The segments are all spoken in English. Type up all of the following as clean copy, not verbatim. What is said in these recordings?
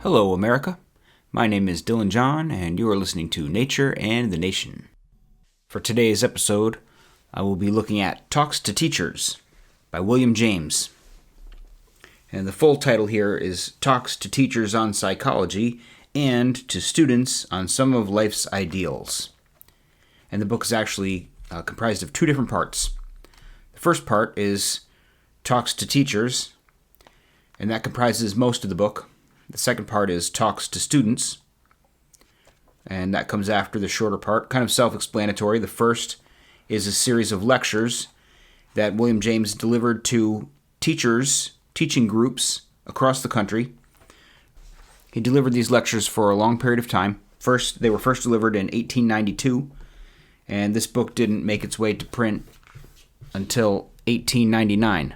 Hello, America. My name is Dylan John, and you are listening to Nature and the Nation. For today's episode, I will be looking at Talks to Teachers by William James. And the full title here is Talks to Teachers on Psychology and to Students on Some of Life's Ideals. And the book is actually comprised of two different parts. The first part is Talks to Teachers, and that comprises most of the book. The second part is Talks to Students, and that comes after the shorter part, kind of self-explanatory. The first is a series of lectures that William James delivered to teachers, teaching groups across the country. He delivered these lectures for a long period of time. They were first delivered in 1892, and this book didn't make its way to print until 1899.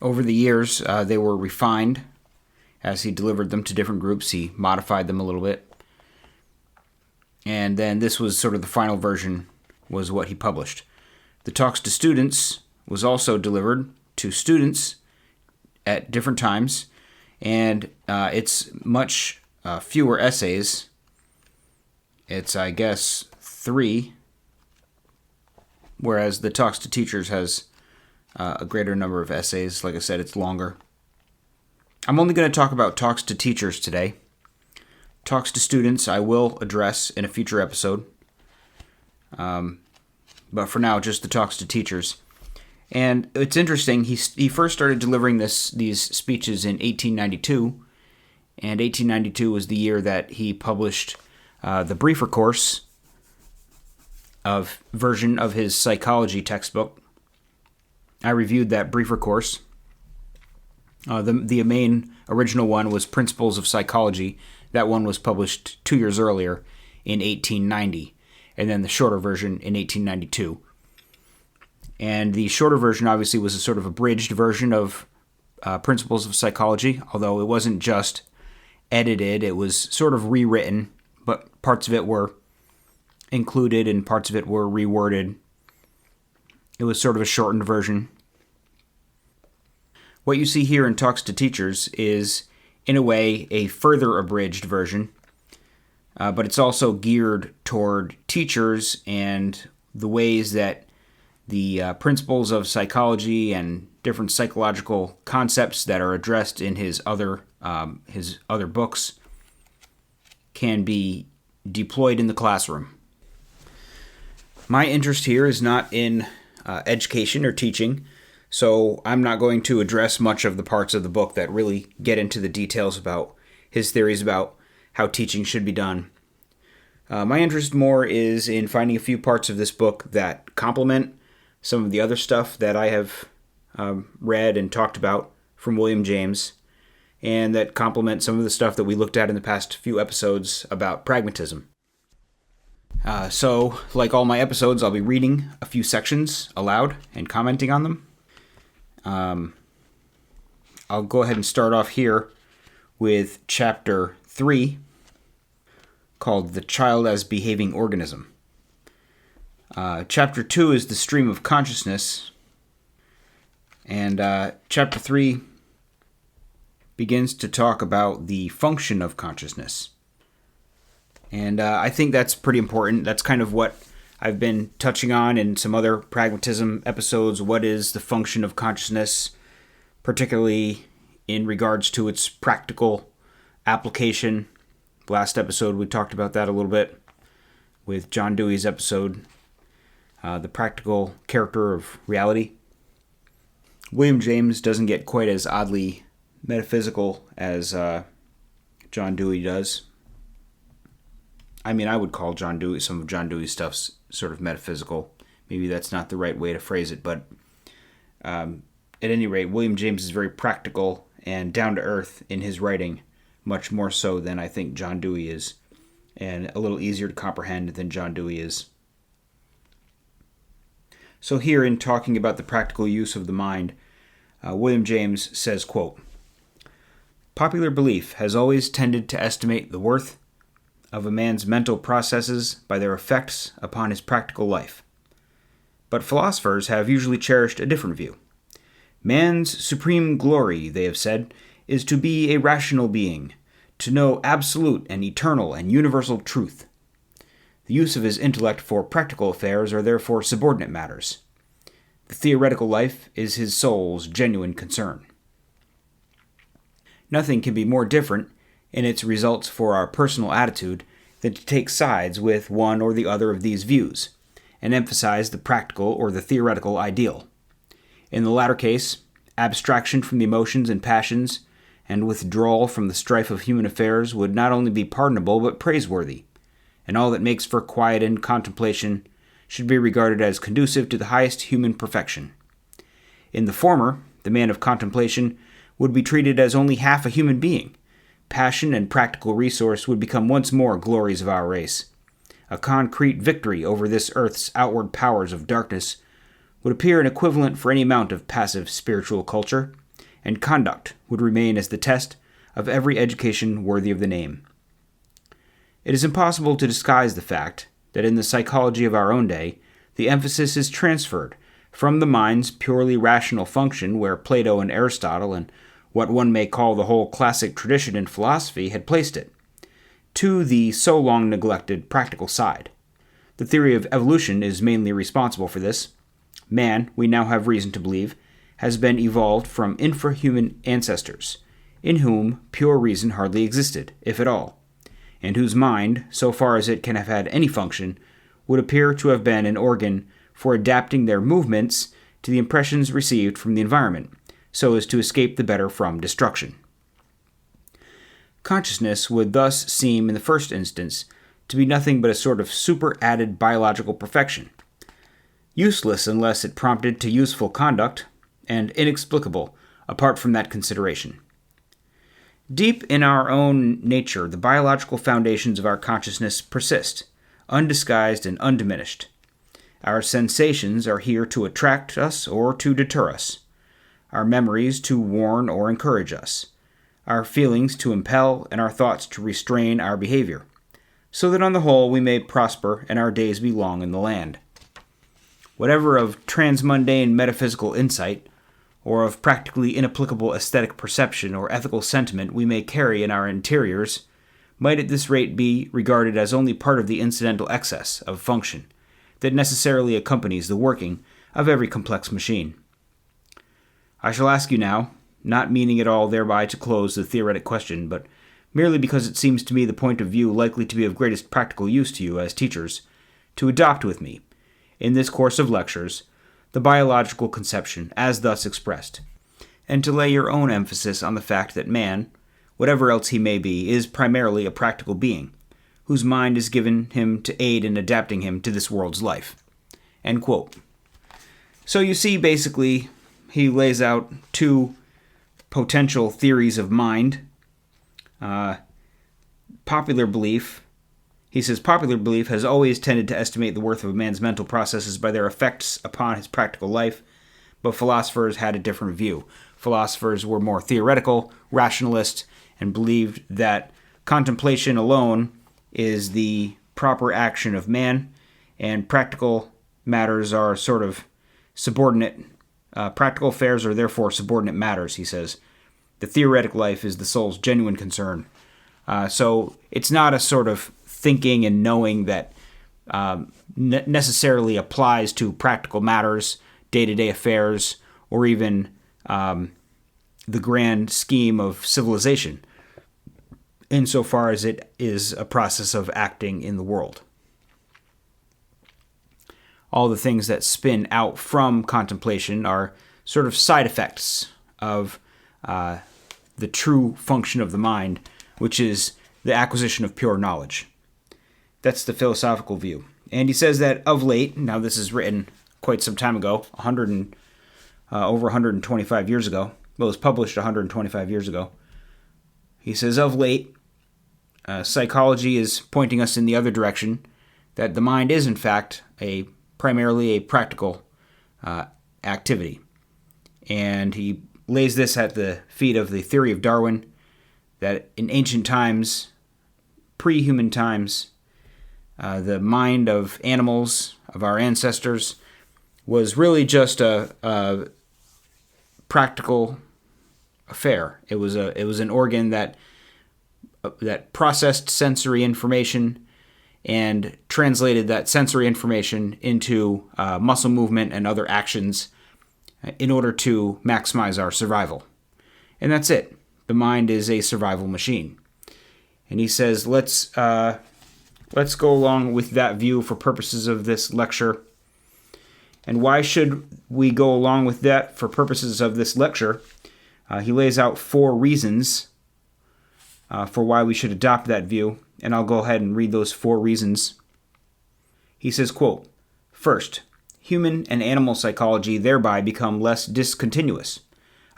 Over the years, they were refined as he delivered them to different groups. He modified them a little bit. And then this was sort of the final version, was what he published. The Talks to Students was also delivered to students at different times, and it's much fewer essays. It's, I guess, 3, whereas the Talks to Teachers has a greater number of essays. Like I said, it's longer. I'm only going to talk about Talks to Teachers today. Talks to Students I will address in a future episode. But for now, just the Talks to Teachers. And it's interesting, he first started delivering these speeches in 1892, and 1892 was the year that he published the briefer course version of his psychology textbook. I reviewed that briefer course. The main original one was Principles of Psychology. That one was published 2 years earlier in 1890, and then the shorter version in 1892. And the shorter version obviously was a sort of abridged version of Principles of Psychology, although it wasn't just edited, it was sort of rewritten, but parts of it were included and parts of it were reworded. It was sort of a shortened version. What you see here in Talks to Teachers is, in a way, a further abridged version, but it's also geared toward teachers and the ways that the principles of psychology and different psychological concepts that are addressed in his other books can be deployed in the classroom. My interest here is not in education or teaching, so I'm not going to address much of the parts of the book that really get into the details about his theories about how teaching should be done. My interest more is in finding a few parts of this book that complement some of the other stuff that I have read and talked about from William James, and that complement some of the stuff that we looked at in the past few episodes about pragmatism. So, like all my episodes, I'll be reading a few sections aloud and commenting on them. I'll go ahead and start off here with Chapter 3, called The Child as Behaving Organism. Chapter 2 is The Stream of Consciousness, and Chapter 3 begins to talk about the function of consciousness. And I think that's pretty important. That's kind of what I've been touching on in some other pragmatism episodes. What is the function of consciousness, particularly in regards to its practical application? Last episode we talked about that a little bit with John Dewey's episode, The Practical Character of Reality. William James doesn't get quite as oddly metaphysical as John Dewey does. I mean, I would call some of John Dewey's stuff sort of metaphysical. Maybe that's not the right way to phrase it, but at any rate, William James is very practical and down-to-earth in his writing, much more so than I think John Dewey is, and a little easier to comprehend than John Dewey is. So here, in talking about the practical use of the mind, William James says, quote, "Popular belief has always tended to estimate the worth of a man's mental processes by their effects upon his practical life. But philosophers have usually cherished a different view. Man's supreme glory, they have said, is to be a rational being, to know absolute and eternal and universal truth. The use of his intellect for practical affairs are therefore subordinate matters. The theoretical life is his soul's genuine concern. Nothing can be more different in its results for our personal attitude than to take sides with one or the other of these views, and emphasize the practical or the theoretical ideal. In the latter case, abstraction from the emotions and passions and withdrawal from the strife of human affairs would not only be pardonable but praiseworthy, and all that makes for quiet and contemplation should be regarded as conducive to the highest human perfection. In the former, the man of contemplation would be treated as only half a human being. Passion and practical resource would become once more glories of our race. A concrete victory over this earth's outward powers of darkness would appear an equivalent for any amount of passive spiritual culture, and conduct would remain as the test of every education worthy of the name. It is impossible to disguise the fact that in the psychology of our own day, the emphasis is transferred from the mind's purely rational function, where Plato and Aristotle and what one may call the whole classic tradition in philosophy had placed it, to the so long neglected practical side. The theory of evolution is mainly responsible for this. Man, we now have reason to believe, has been evolved from infrahuman ancestors, in whom pure reason hardly existed, if at all, and whose mind, so far as it can have had any function, would appear to have been an organ for adapting their movements to the impressions received from the environment, so as to escape the better from destruction. Consciousness would thus seem, in the first instance, to be nothing but a sort of superadded biological perfection, useless unless it prompted to useful conduct, and inexplicable apart from that consideration. Deep in our own nature, the biological foundations of our consciousness persist, undisguised and undiminished. Our sensations are here to attract us or to deter us, our memories to warn or encourage us, our feelings to impel, and our thoughts to restrain our behavior, so that on the whole we may prosper and our days be long in the land. Whatever of transmundane metaphysical insight, or of practically inapplicable aesthetic perception or ethical sentiment we may carry in our interiors, might at this rate be regarded as only part of the incidental excess of function that necessarily accompanies the working of every complex machine. I shall ask you now, not meaning at all thereby to close the theoretic question, but merely because it seems to me the point of view likely to be of greatest practical use to you as teachers, to adopt with me, in this course of lectures, the biological conception as thus expressed, and to lay your own emphasis on the fact that man, whatever else he may be, is primarily a practical being, whose mind is given him to aid in adapting him to this world's life. End quote. So you see, basically, he lays out two potential theories of mind. Popular belief. He says popular belief has always tended to estimate the worth of a man's mental processes by their effects upon his practical life, but philosophers had a different view. Philosophers were more theoretical, rationalist, and believed that contemplation alone is the proper action of man, and practical matters are sort of subordinate. Practical affairs are therefore subordinate matters, he says. The theoretic life is the soul's genuine concern. So it's not a sort of thinking and knowing that necessarily applies to practical matters, day-to-day affairs, or even the grand scheme of civilization, insofar as it is a process of acting in the world. All the things that spin out from contemplation are sort of side effects of the true function of the mind, which is the acquisition of pure knowledge. That's the philosophical view. And he says that of late, now this is written quite some time ago, over 125 years ago. Well, it was published 125 years ago. He says of late, psychology is pointing us in the other direction, that the mind is in fact primarily a practical activity. And he lays this at the feet of the theory of Darwin, that in ancient times, pre-human times, the mind of animals, of our ancestors, was really just a practical affair. It was an organ that processed sensory information and translated that sensory information into muscle movement and other actions in order to maximize our survival. And that's it. The mind is a survival machine. And he says, let's go along with that view for purposes of this lecture. And why should we go along with that for purposes of this lecture? He lays out 4 reasons for why we should adopt that view, and I'll go ahead and read those 4 reasons. He says, quote, "First, human and animal psychology thereby become less discontinuous.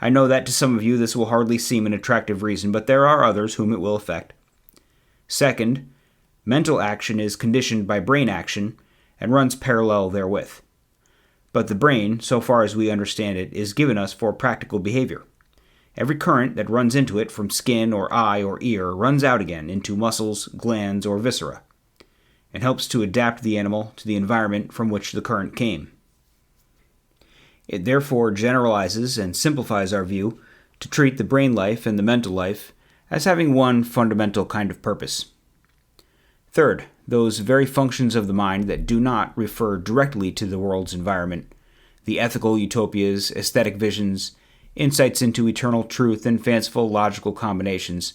I know that to some of you this will hardly seem an attractive reason, but there are others whom it will affect. Second, mental action is conditioned by brain action and runs parallel therewith. But the brain, so far as we understand it, is given us for practical behavior. Every current that runs into it from skin or eye or ear runs out again into muscles, glands, or viscera, and helps to adapt the animal to the environment from which the current came. It therefore generalizes and simplifies our view to treat the brain life and the mental life as having one fundamental kind of purpose. Third, those very functions of the mind that do not refer directly to the world's environment, the ethical utopias, aesthetic visions, insights into eternal truth, and fanciful logical combinations,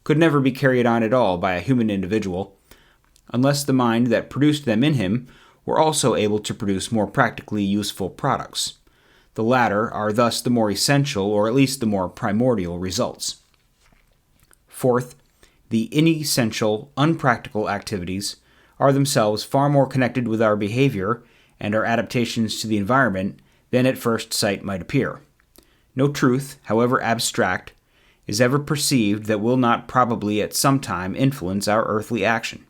could never be carried on at all by a human individual, unless the mind that produced them in him were also able to produce more practically useful products. The latter are thus the more essential, or at least the more primordial results. Fourth, the inessential, unpractical activities are themselves far more connected with our behavior and our adaptations to the environment than at first sight might appear. No truth, however abstract, is ever perceived that will not probably at some time influence our earthly action.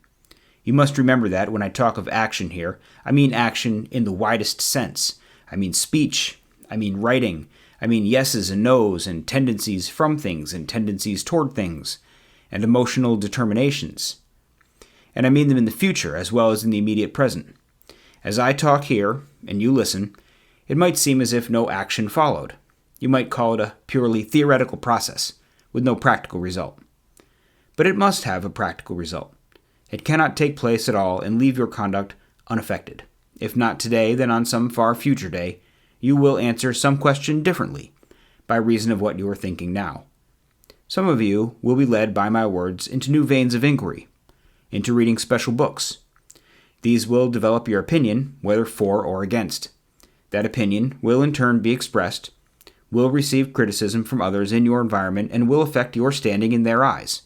You must remember that when I talk of action here, I mean action in the widest sense. I mean speech, I mean writing, I mean yeses and nos and tendencies from things and tendencies toward things, and emotional determinations. And I mean them in the future as well as in the immediate present. As I talk here, and you listen, it might seem as if no action followed. You might call it a purely theoretical process, with no practical result. But it must have a practical result. It cannot take place at all and leave your conduct unaffected. If not today, then on some far future day, you will answer some question differently, by reason of what you are thinking now. Some of you will be led by my words into new veins of inquiry, into reading special books. These will develop your opinion, whether for or against. That opinion will in turn be expressed, will receive criticism from others in your environment, and will affect your standing in their eyes.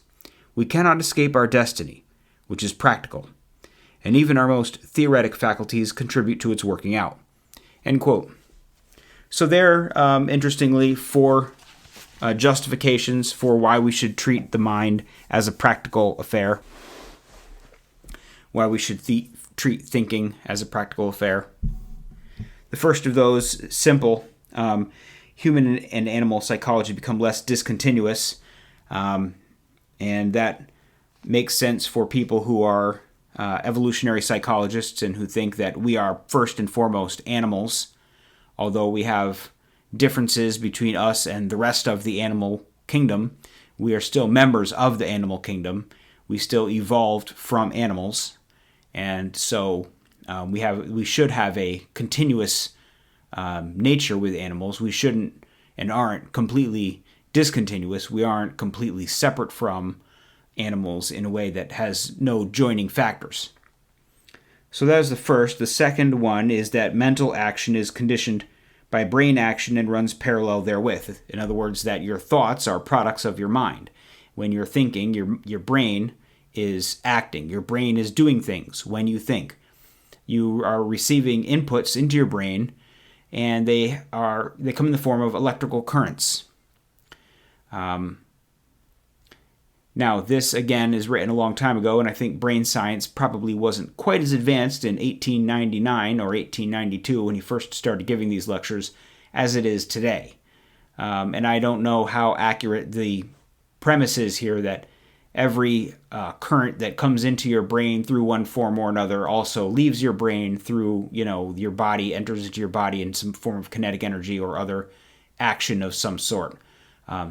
We cannot escape our destiny, which is practical, and even our most theoretic faculties contribute to its working out." End quote. So there, interestingly, 4 justifications for why we should treat the mind as a practical affair, why we should treat thinking as a practical affair. The first of those, simple. Human and animal psychology become less discontinuous, and that makes sense for people who are evolutionary psychologists and who think that we are first and foremost animals, although we have differences between us and the rest of the animal kingdom. We are still members of the animal kingdom. We still evolved from animals, and so we should have a continuous nature with animals. We shouldn't and aren't completely discontinuous. We aren't completely separate from animals in a way that has no joining factors. So that is the first. The second one is that mental action is conditioned by brain action and runs parallel therewith. In other words, that your thoughts are products of your mind. When you're thinking, your brain is acting. Your brain is doing things when you think. You are receiving inputs into your brain, and they come in the form of electrical currents. Now, this, again, is written a long time ago, and I think brain science probably wasn't quite as advanced in 1899 or 1892 when he first started giving these lectures as it is today. And I don't know how accurate the premise is here that every current that comes into your brain through one form or another also leaves your brain through, your body, enters into your body in some form of kinetic energy or other action of some sort.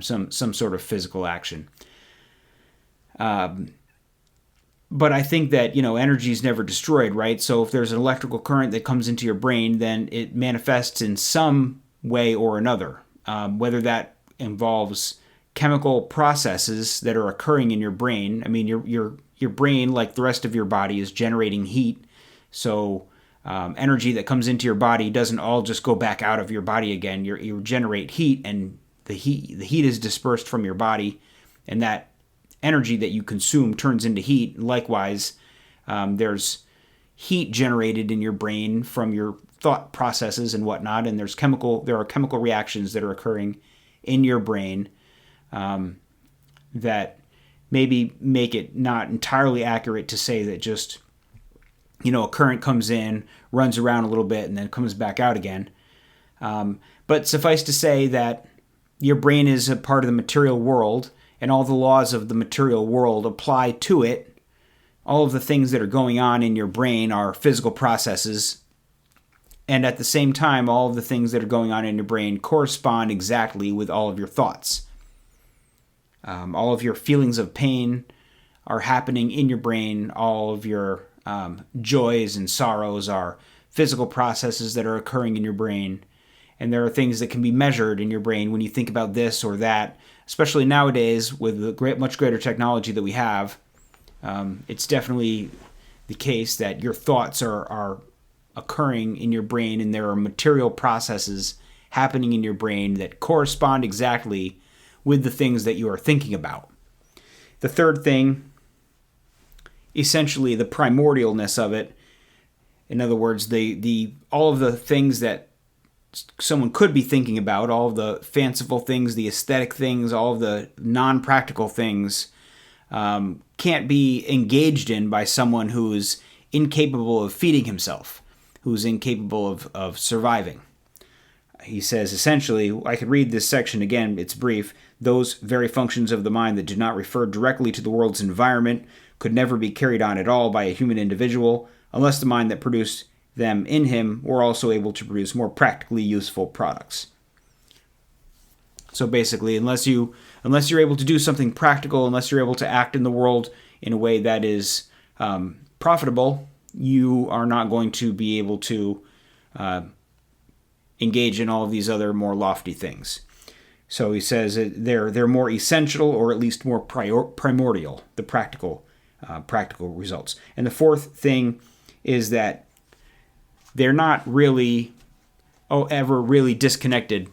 some sort of physical action. But I think that, energy is never destroyed, right? So if there's an electrical current that comes into your brain, then it manifests in some way or another, whether that involves chemical processes that are occurring in your brain. I mean, your brain, like the rest of your body, is generating heat. So energy that comes into your body doesn't all just go back out of your body again. You generate heat, and the heat is dispersed from your body, and that energy that you consume turns into heat. Likewise, there's heat generated in your brain from your thought processes and whatnot, and there are chemical reactions that are occurring in your brain that maybe make it not entirely accurate to say that just a current comes in, runs around a little bit, and then comes back out again. But suffice to say that your brain is a part of the material world, and all the laws of the material world apply to it. All of the things that are going on in your brain are physical processes, and at the same time, all of the things that are going on in your brain correspond exactly with all of your thoughts. All of your feelings of pain are happening in your brain. All of your joys and sorrows are physical processes that are occurring in your brain. And there are things that can be measured in your brain when you think about this or that, especially nowadays with the much greater technology that we have. It's definitely the case that your thoughts are occurring in your brain, and there are material processes happening in your brain that correspond exactly with the things that you are thinking about. The third thing, essentially the primordialness of it, in other words, all of the things that someone could be thinking about, all of the fanciful things, the aesthetic things, all of the non-practical things, can't be engaged in by someone who is incapable of feeding himself, who's incapable of surviving. He says, essentially, I could read this section again, it's brief. Those very functions of the mind that do not refer directly to the world's environment could never be carried on at all by a human individual unless the mind that produced them in him were also able to produce more practically useful products. So basically, unless you're able to do something practical, unless you're able to act in the world in a way that is profitable, you are not going to be able to engage in all of these other more lofty things. So he says they're more essential, or at least more primordial, the practical results. And the fourth thing is that they're not really ever really disconnected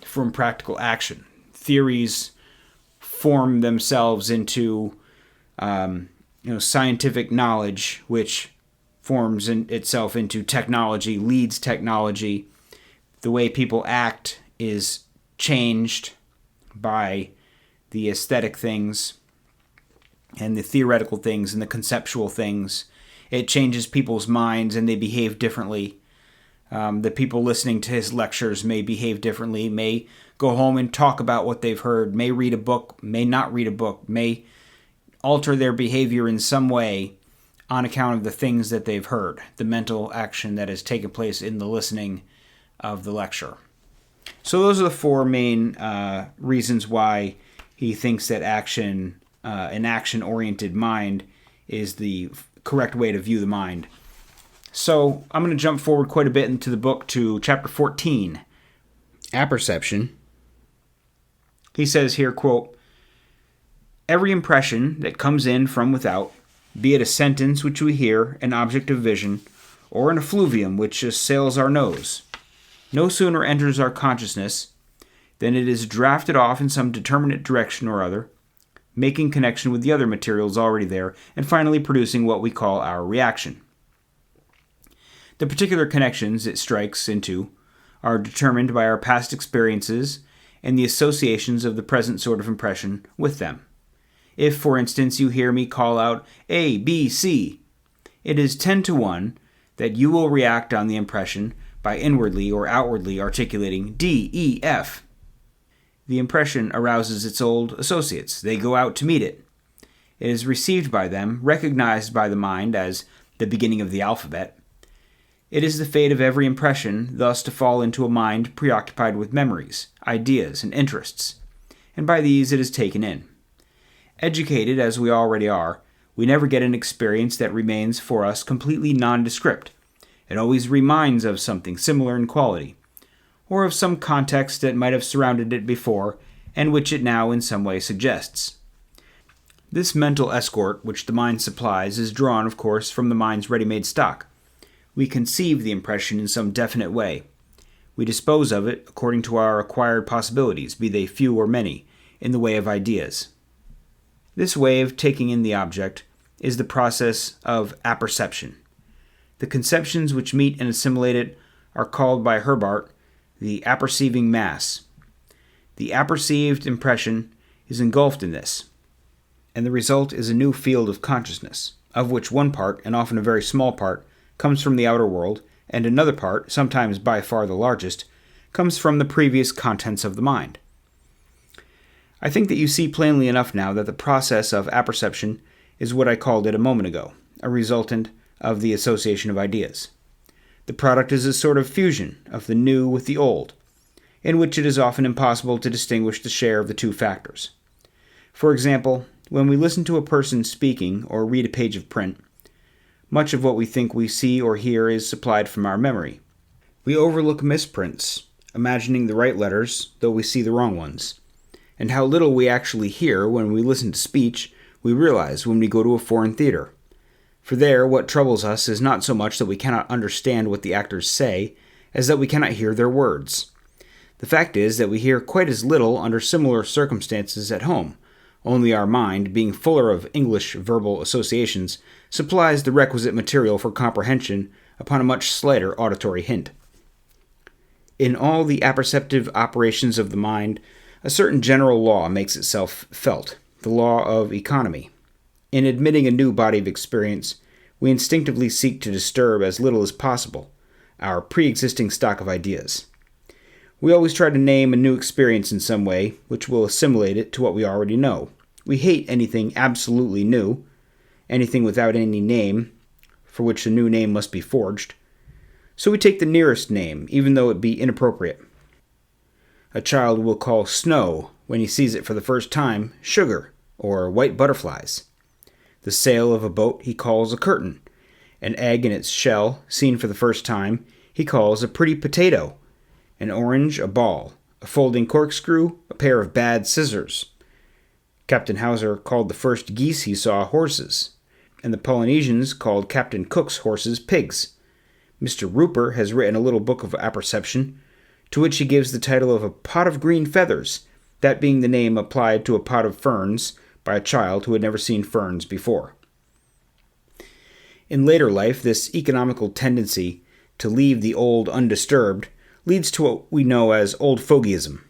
from practical action. Theories form themselves into scientific knowledge, which forms itself into technology, leads technology. The way people act is changed by the aesthetic things and the theoretical things and the conceptual things. It changes people's minds and they behave differently. The people listening to his lectures may behave differently, may go home and talk about what they've heard, may read a book, may not read a book, may alter their behavior in some way on account of the things that they've heard, the mental action that has taken place in the listening of the lecture. So those are the four main reasons why he thinks that an action-oriented mind is the correct way to view the mind. So I'm going to jump forward quite a bit into the book to chapter 14, Apperception. He says here, quote, "Every impression that comes in from without, be it a sentence which we hear, an object of vision, or an effluvium which assails our nose, no sooner enters our consciousness than it is drafted off in some determinate direction or other, making connection with the other materials already there, and finally producing what we call our reaction. The particular connections it strikes into are determined by our past experiences and the associations of the present sort of impression with them. If, for instance, you hear me call out A, B, C, it is 10 to 1 that you will react on the impression by inwardly or outwardly articulating D, E, F. The impression arouses its old associates. They go out to meet it. It is received by them, recognized by the mind as the beginning of the alphabet. It is the fate of every impression thus to fall into a mind preoccupied with memories, ideas, and interests. and by these it is taken in. Educated as we already are, we never get an experience that remains for us completely nondescript. It always reminds of something similar in quality, or of some context that might have surrounded it before and which it now in some way suggests. This mental escort which the mind supplies is drawn, of course, from the mind's ready-made stock. We conceive the impression in some definite way. We dispose of it according to our acquired possibilities, be they few or many, in the way of ideas. This way of taking in the object is the process of apperception. The conceptions which meet and assimilate it are called by Herbart the apperceiving mass. The apperceived impression is engulfed in this, and the result is a new field of consciousness, of which one part, and often a very small part, comes from the outer world, and another part, sometimes by far the largest, comes from the previous contents of the mind. I think that you see plainly enough now that the process of apperception is what I called it a moment ago, a resultant of the association of ideas. The product is a sort of fusion of the new with the old, in which it is often impossible to distinguish the share of the two factors. For example, when we listen to a person speaking or read a page of print, much of what we think we see or hear is supplied from our memory. We overlook misprints, imagining the right letters, though we see the wrong ones. And how little we actually hear when we listen to speech, we realize when we go to a foreign theater. For there, what troubles us is not so much that we cannot understand what the actors say, as that we cannot hear their words. The fact is that we hear quite as little under similar circumstances at home, only our mind, being fuller of English verbal associations, supplies the requisite material for comprehension upon a much slighter auditory hint. In all the apperceptive operations of the mind, a certain general law makes itself felt, the law of economy. In admitting a new body of experience, we instinctively seek to disturb as little as possible our pre-existing stock of ideas. We always try to name a new experience in some way which will assimilate it to what we already know. We hate anything absolutely new, anything without any name, for which a new name must be forged. So we take the nearest name, even though it be inappropriate. A child will call snow, when he sees it for the first time, sugar, or white butterflies. The sail of a boat he calls a curtain. An egg in its shell, seen for the first time, he calls a pretty potato. An orange, a ball. A folding corkscrew, a pair of bad scissors. Captain Hauser called the first geese he saw horses, and the Polynesians called Captain Cook's horses pigs. Mr. Rupert has written a little book of apperception, to which he gives the title of A Pot of Green Feathers, that being the name applied to a pot of ferns by a child who had never seen ferns before. In later life, this economical tendency to leave the old undisturbed leads to what we know as old fogyism.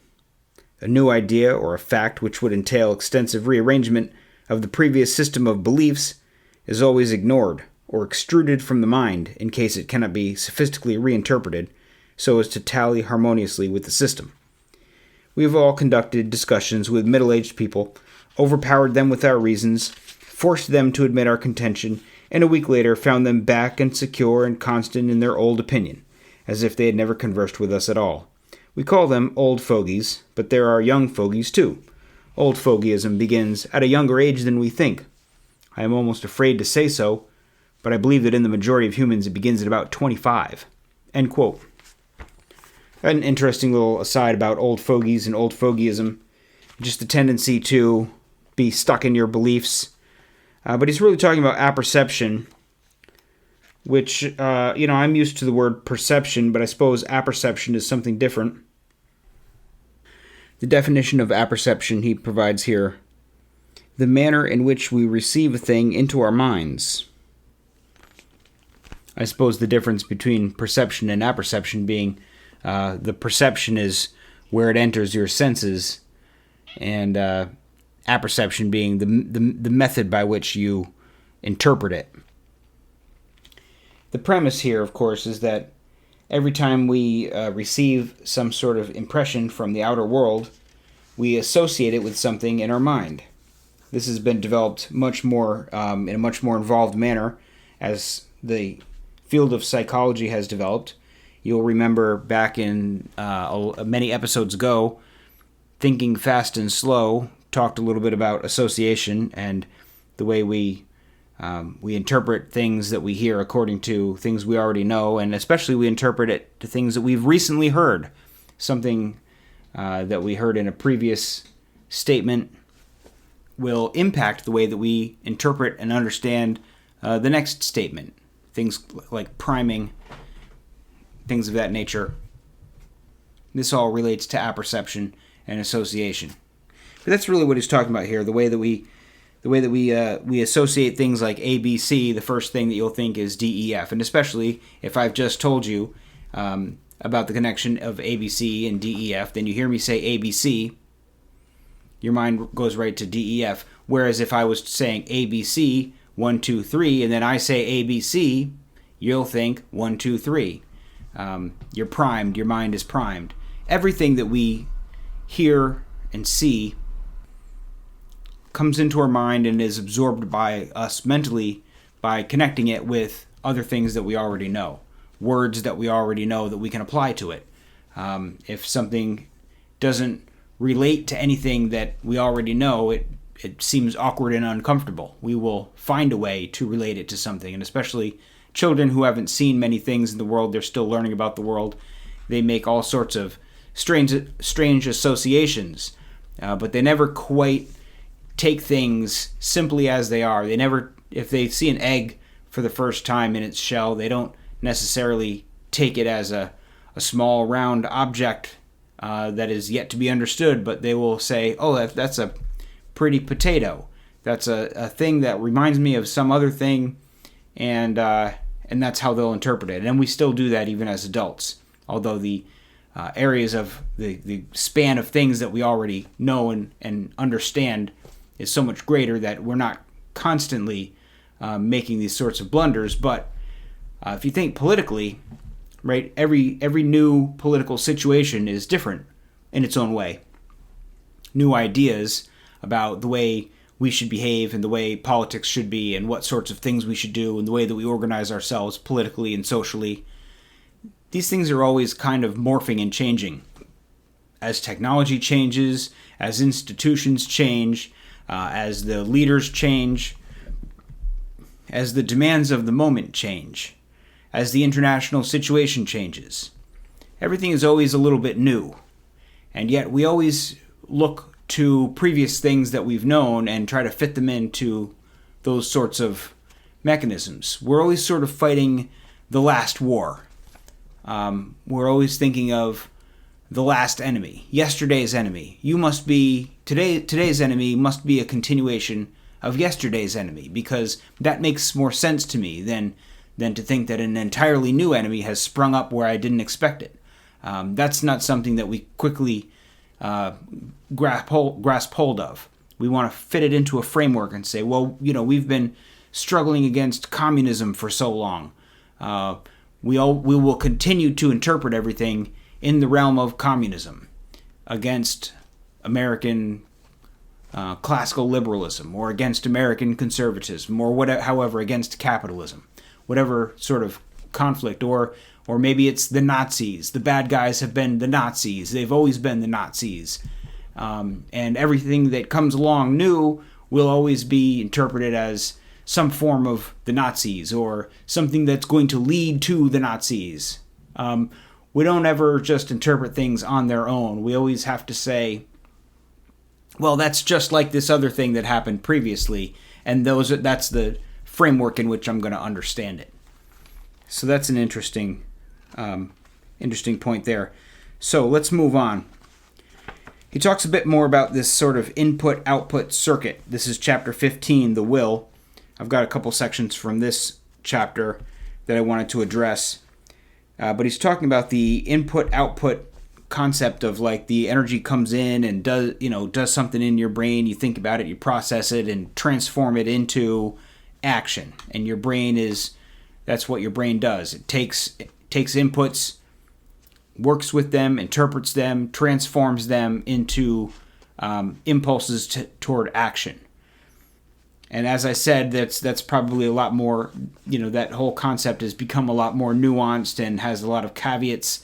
A new idea or a fact which would entail extensive rearrangement of the previous system of beliefs is always ignored or extruded from the mind in case it cannot be sophistically reinterpreted so as to tally harmoniously with the system. We have all conducted discussions with middle-aged people, overpowered them with our reasons, forced them to admit our contention, and a week later found them back and secure and constant in their old opinion, as if they had never conversed with us at all. We call them old fogies, but there are young fogies too. Old fogyism begins at a younger age than we think. I am almost afraid to say so, but I believe that in the majority of humans it begins at about 25. End quote. An interesting little aside about old fogies and old fogyism. Just the tendency to be stuck in your beliefs. But he's really talking about apperception, which, I'm used to the word perception, but I suppose apperception is something different. The definition of apperception he provides here: the manner in which we receive a thing into our minds. I suppose the difference between perception and apperception being the perception is where it enters your senses, and apperception being the method by which you interpret it. The premise here, of course, is that every time we receive some sort of impression from the outer world, we associate it with something in our mind. This has been developed much more in a much more involved manner as the field of psychology has developed. You'll remember back in many episodes ago, Thinking Fast and Slow talked a little bit about association and the way we interpret things that we hear according to things we already know, and especially we interpret it to things that we've recently heard. Something that we heard in a previous statement will impact the way that we interpret and understand the next statement. Things like priming, things of that nature. This all relates to apperception and association. But that's really what he's talking about here. The way that we associate things like A, B, C, the first thing that you'll think is D, E, F. And especially if I've just told you about the connection of A, B, C and D, E, F, then you hear me say A, B, C, your mind goes right to D, E, F. Whereas if I was saying A, B, C, 1, 2, 3, and then I say A, B, C, you'll think 1, 2, 3. You're primed. Your mind is primed. Everything that we hear and see comes into our mind and is absorbed by us mentally by connecting it with other things that we already know, words that we already know that we can apply to it. If something doesn't relate to anything that we already know, it seems awkward and uncomfortable. We will find a way to relate it to something, and especially children who haven't seen many things in the world, they're still learning about the world. They make all sorts of strange associations, but they never quite take things simply as they are. They never, if they see an egg for the first time in its shell, they don't necessarily take it as a small round object that is yet to be understood, but they will say, oh, that's a pretty potato. That's a thing that reminds me of some other thing, and that's how they'll interpret it. And we still do that even as adults, although the areas of the span of things that we already know and understand is so much greater that we're not constantly making these sorts of blunders. But if you think politically, right, every new political situation is different in its own way. New ideas about the way we should behave and the way politics should be and what sorts of things we should do and the way that we organize ourselves politically and socially. These things are always kind of morphing and changing. As technology changes, as institutions change, as the leaders change, as the demands of the moment change, as the international situation changes. Everything is always a little bit new. And yet we always look to previous things that we've known and try to fit them into those sorts of mechanisms. We're always sort of fighting the last war. We're always thinking of the last enemy, yesterday's enemy. Today's enemy must be a continuation of yesterday's enemy, because that makes more sense to me than to think that an entirely new enemy has sprung up where I didn't expect it. That's not something that we quickly grasp hold of. We want to fit it into a framework and say, well, we've been struggling against communism for so long. We will continue to interpret everything in the realm of communism against American classical liberalism, or against American conservatism, or however, against capitalism, whatever sort of conflict, or maybe it's the Nazis. The bad guys have been the Nazis. They've always been the Nazis. And everything that comes along new will always be interpreted as some form of the Nazis, or something that's going to lead to the Nazis. We don't ever just interpret things on their own. We always have to say, well, that's just like this other thing that happened previously, and that's the framework in which I'm going to understand it. So that's an interesting point there. So let's move on. He talks a bit more about this sort of input-output circuit. This is chapter 15, the will. I've got a couple sections from this chapter that I wanted to address. But he's talking about the input-output concept of, like, the energy comes in and does something in your brain. You think about it, you process it, and transform it into action. And your brain that's what your brain does. It takes inputs, works with them, interprets them, transforms them into impulses toward action. And as I said, that's probably a lot more, that whole concept has become a lot more nuanced and has a lot of caveats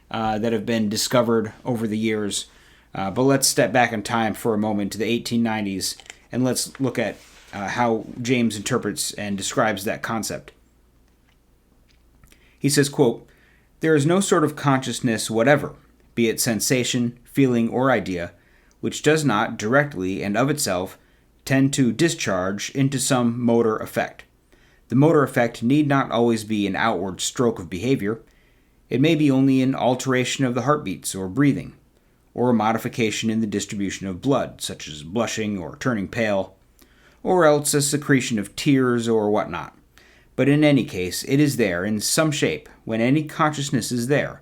that have been discovered over the years. But let's step back in time for a moment to the 1890s, and let's look at how James interprets and describes that concept. He says, quote, "There is no sort of consciousness whatever, be it sensation, feeling, or idea, which does not, directly and of itself, tend to discharge into some motor effect. The motor effect need not always be an outward stroke of behavior. It may be only an alteration of the heartbeats or breathing, or a modification in the distribution of blood, such as blushing or turning pale, or else a secretion of tears or whatnot. But in any case, it is there in some shape when any consciousness is there.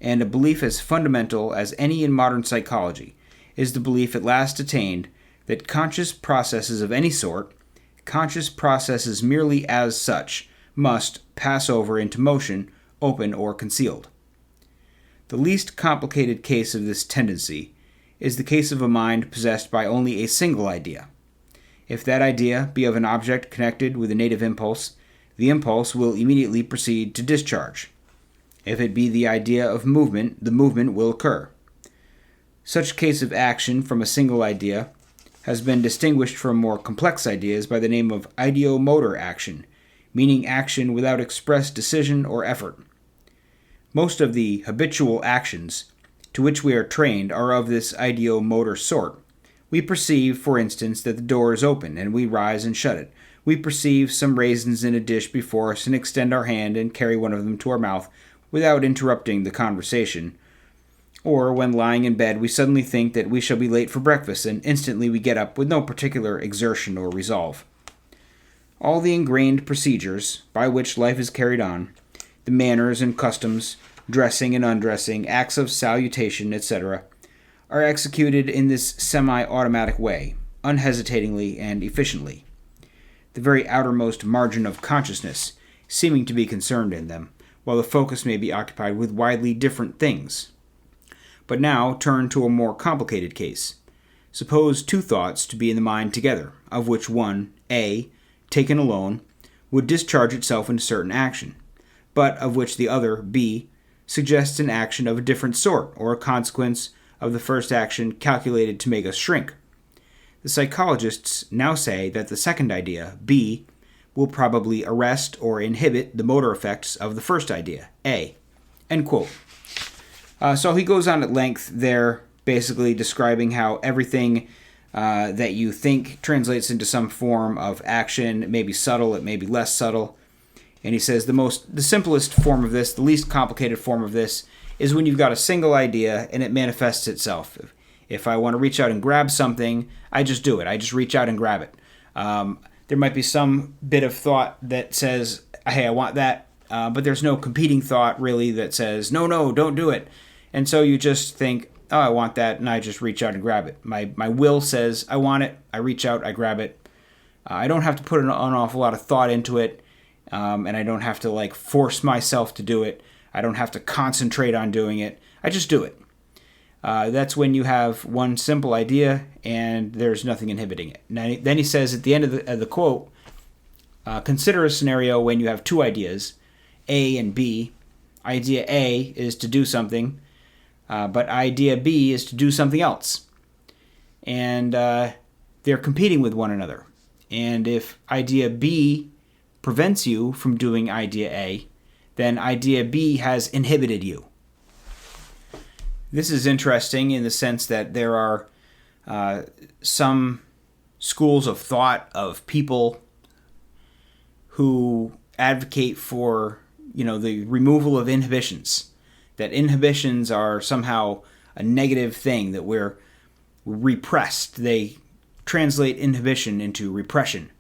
And a belief as fundamental as any in modern psychology is the belief at last attained that conscious processes of any sort, conscious processes merely as such, must pass over into motion, open or concealed. The least complicated case of this tendency is the case of a mind possessed by only a single idea. If that idea be of an object connected with a native impulse, the impulse will immediately proceed to discharge. If it be the idea of movement, the movement will occur. Such case of action from a single idea has been distinguished from more complex ideas by the name of ideomotor action, meaning action without express decision or effort. Most of the habitual actions to which we are trained are of this ideomotor sort. We perceive, for instance, that the door is open, and we rise and shut it. We perceive some raisins in a dish before us and extend our hand and carry one of them to our mouth without interrupting the conversation. Or, when lying in bed, we suddenly think that we shall be late for breakfast, and instantly we get up with no particular exertion or resolve. All the ingrained procedures by which life is carried on, the manners and customs, dressing and undressing, acts of salutation, etc., are executed in this semi-automatic way, unhesitatingly and efficiently, the very outermost margin of consciousness seeming to be concerned in them, while the focus may be occupied with widely different things. But now turn to a more complicated case. Suppose two thoughts to be in the mind together, of which one, A, taken alone, would discharge itself into certain action, but of which the other, B, suggests an action of a different sort, or a consequence of the first action calculated to make us shrink. The psychologists now say that the second idea, B, will probably arrest or inhibit the motor effects of the first idea, A. End quote. So he goes on at length there, basically describing how everything that you think translates into some form of action. It may be subtle, it may be less subtle. And he says the simplest form of this, the least complicated form of this, is when you've got a single idea and it manifests itself. If I want to reach out and grab something, I just do it. I just reach out and grab it. There might be some bit of thought that says, hey, I want that, but there's no competing thought really that says, no, don't do it. And so you just think, oh, I want that, and I just reach out and grab it. My will says, I want it, I reach out, I grab it. I don't have to put an awful lot of thought into it, and I don't have to force myself to do it. I don't have to concentrate on doing it. I just do it. That's when you have one simple idea and there's nothing inhibiting it. Then he says at the end of the quote, consider a scenario when you have two ideas, A and B. Idea A is to do something, but idea B is to do something else. And they're competing with one another. And if idea B prevents you from doing idea A, then idea B has inhibited you. This is interesting in the sense that there are some schools of thought of people who advocate for, the removal of inhibitions. That inhibitions are somehow a negative thing, that we're repressed. They translate inhibition into repression.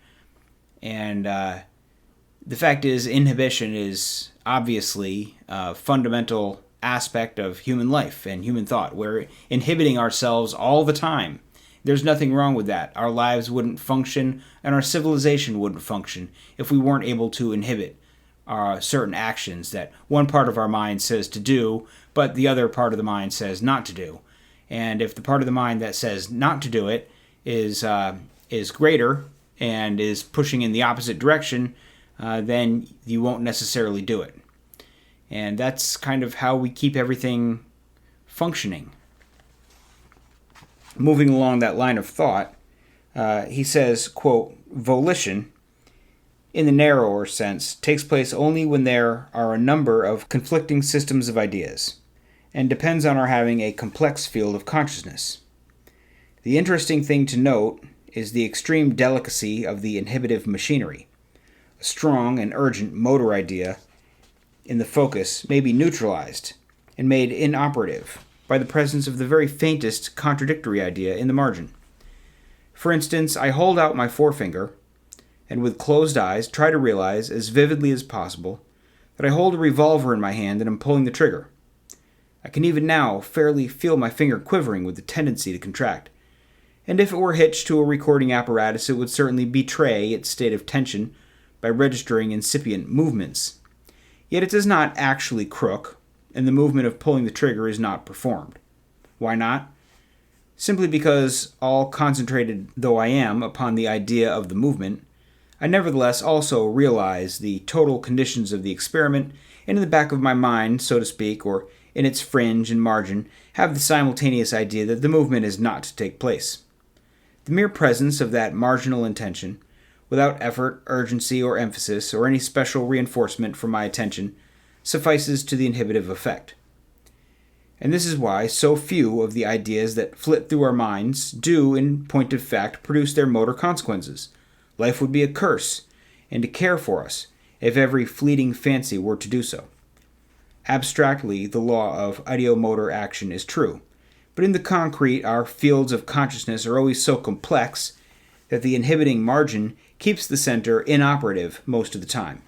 And the fact is, inhibition is obviously a fundamental aspect of human life and human thought. We're inhibiting ourselves all the time. There's nothing wrong with that. Our lives wouldn't function and our civilization wouldn't function if we weren't able to inhibit certain actions that one part of our mind says to do, but the other part of the mind says not to do. And if the part of the mind that says not to do it is greater and is pushing in the opposite direction, then you won't necessarily do it. And that's kind of how we keep everything functioning. moving along that line of thought, he says, quote, volition, in the narrower sense, takes place only when there are a number of conflicting systems of ideas, and depends on our having a complex field of consciousness. The interesting thing to note is the extreme delicacy of the inhibitive machinery. A strong and urgent motor idea in the focus may be neutralized and made inoperative by the presence of the very faintest contradictory idea in the margin. For instance, I hold out my forefinger and with closed eyes try to realize as vividly as possible that I hold a revolver in my hand and am pulling the trigger. I can even now fairly feel my finger quivering with the tendency to contract, and if it were hitched to a recording apparatus it would certainly betray its state of tension by registering incipient movements. Yet it does not actually crook, and the movement of pulling the trigger is not performed. Why not? Simply because, all concentrated though I am upon the idea of the movement, I nevertheless also realize the total conditions of the experiment, and in the back of my mind, so to speak, or in its fringe and margin, have the simultaneous idea that the movement is not to take place. The mere presence of that marginal intention, without effort, urgency, or emphasis, or any special reinforcement from my attention, suffices to the inhibitive effect. And this is why so few of the ideas that flit through our minds do, in point of fact, produce their motor consequences. Life would be a curse, and to care for us, if every fleeting fancy were to do so. Abstractly, the law of ideomotor action is true, but in the concrete, our fields of consciousness are always so complex that the inhibiting margin keeps the center inoperative most of the time.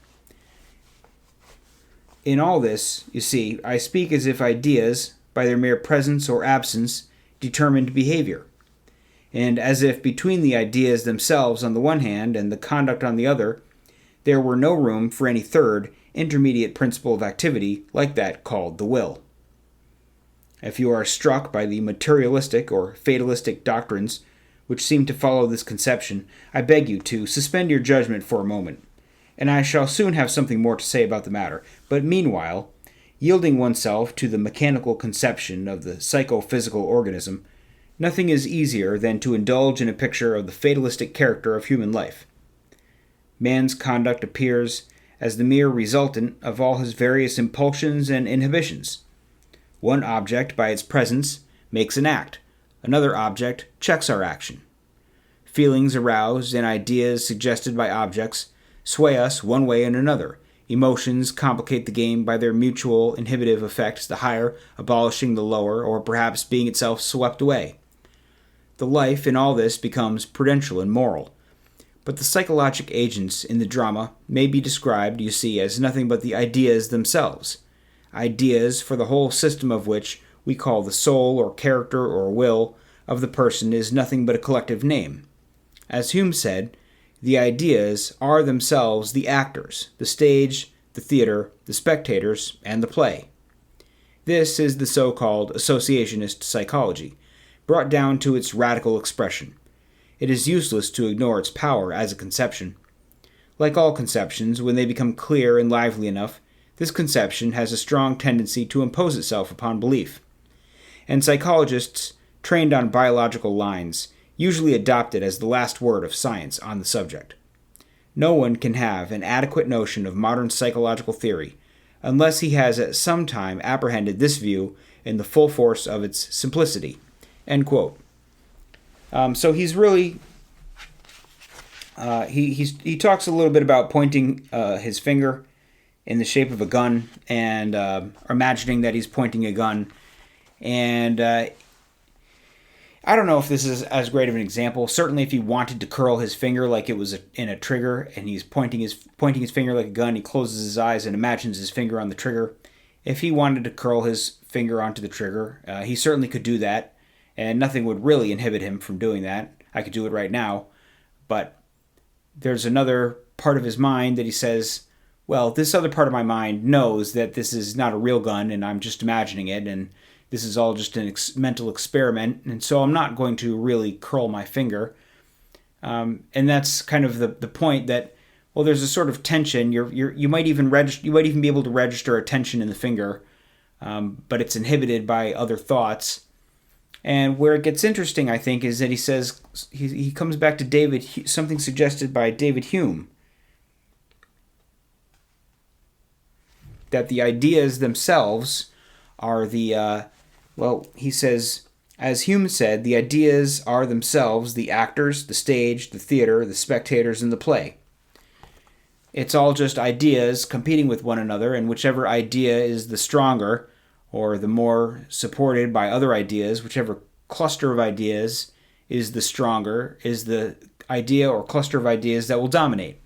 In all this, you see, I speak as if ideas, by their mere presence or absence, determined behavior, and as if between the ideas themselves on the one hand and the conduct on the other, there were no room for any third, intermediate principle of activity like that called the will. If you are struck by the materialistic or fatalistic doctrines which seem to follow this conception, I beg you to suspend your judgment for a moment, and I shall soon have something more to say about the matter. But meanwhile, yielding oneself to the mechanical conception of the psychophysical organism, nothing is easier than to indulge in a picture of the fatalistic character of human life. Man's conduct appears as the mere resultant of all his various impulsions and inhibitions. One object, by its presence, makes an act. Another object checks our action. Feelings aroused and ideas suggested by objects sway us one way and another. Emotions complicate the game by their mutual inhibitive effects, the higher abolishing the lower, or perhaps being itself swept away. The life in all this becomes prudential and moral. But the psychologic agents in the drama may be described, you see, as nothing but the ideas themselves. Ideas for the whole system of which we call the soul or character or will of the person is nothing but a collective name. As Hume said, the ideas are themselves the actors, the stage, the theater, the spectators, and the play. This is the so-called associationist psychology, brought down to its radical expression. It is useless to ignore its power as a conception. Like all conceptions, when they become clear and lively enough, this conception has a strong tendency to impose itself upon belief. And psychologists, trained on biological lines, usually adopt it as the last word of science on the subject. No one can have an adequate notion of modern psychological theory unless he has at some time apprehended this view in the full force of its simplicity. End quote. So he's really he talks a little bit about pointing his finger in the shape of a gun and imagining that he's pointing a gun. And I don't know if this is as great of an example. Certainly if he wanted to curl his finger like it was in a trigger and he's pointing his finger like a gun, he closes his eyes and imagines his finger on the trigger. If he wanted to curl his finger onto the trigger, he certainly could do that. And nothing would really inhibit him from doing that. I could do it right now. But there's another part of his mind that he says, well, this other part of my mind knows that this is not a real gun and I'm just imagining it and this is all just an mental experiment, and so I'm not going to really curl my finger. And that's kind of the point that, well, there's a sort of tension. You might even be able to register a tension in the finger, but it's inhibited by other thoughts. And where it gets interesting, I think, is that he says, he comes back to something suggested by David Hume, that the ideas themselves are he says, as Hume said, the ideas are themselves the actors, the stage, the theater, the spectators, and the play. It's all just ideas competing with one another, and whichever idea is the stronger, or the more supported by other ideas, whichever cluster of ideas is the stronger, is the idea or cluster of ideas that will dominate.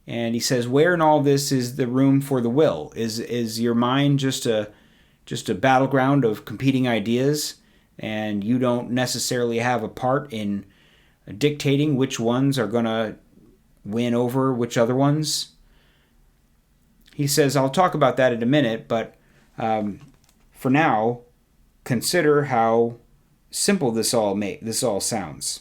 And he says, where in all this is the room for the will? Is your mind just a battleground of competing ideas, and you don't necessarily have a part in dictating which ones are going to win over which other ones? He says, I'll talk about that in a minute, but for now, consider how simple this all sounds.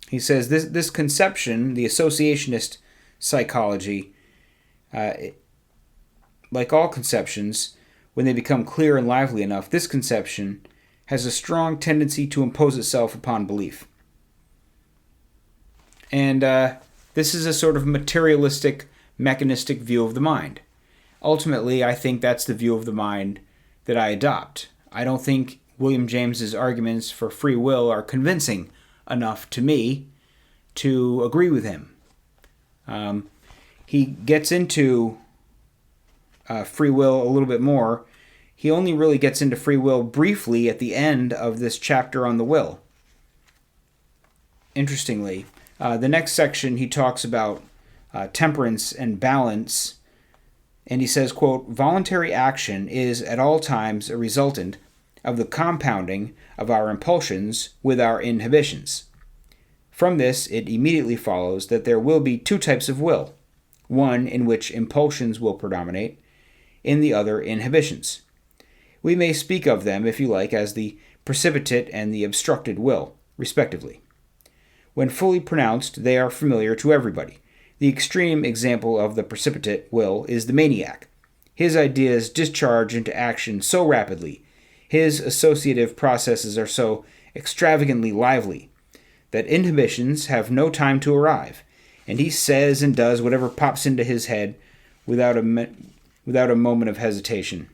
He says this conception, the associationist psychology, like all conceptions, when they become clear and lively enough, this conception has a strong tendency to impose itself upon belief. And this is a sort of materialistic, mechanistic view of the mind. Ultimately, I think that's the view of the mind that I adopt. I don't think William James's arguments for free will are convincing enough to me to agree with him. He gets into free will a little bit more. He only really gets into free will briefly at the end of this chapter on the will. Interestingly, the next section he talks about temperance and balance, and he says, quote, voluntary action is at all times a resultant of the compounding of our impulsions with our inhibitions. From this, it immediately follows that there will be two types of will, one in which impulsions will predominate, in the other inhibitions. We may speak of them, if you like, as the precipitate and the obstructed will, respectively. When fully pronounced, they are familiar to everybody. The extreme example of the precipitate will is the maniac. His ideas discharge into action so rapidly, his associative processes are so extravagantly lively, that inhibitions have no time to arrive, and he says and does whatever pops into his head without a moment of hesitation.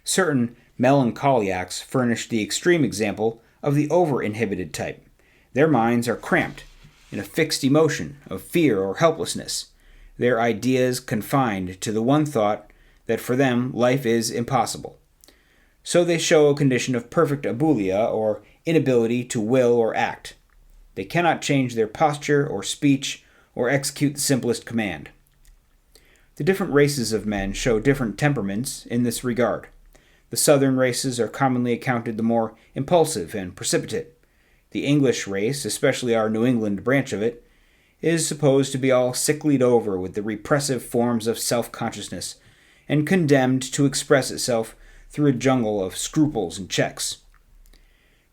Certain melancholiacs furnish the extreme example of the over-inhibited type. Their minds are cramped in a fixed emotion of fear or helplessness, their ideas confined to the one thought that for them life is impossible. So they show a condition of perfect abulia, or inability to will or act. They cannot change their posture or speech or execute the simplest command. The different races of men show different temperaments in this regard. The southern races are commonly accounted the more impulsive and precipitate. The English race, especially our New England branch of it, is supposed to be all sicklied over with the repressive forms of self-consciousness and condemned to express itself through a jungle of scruples and checks.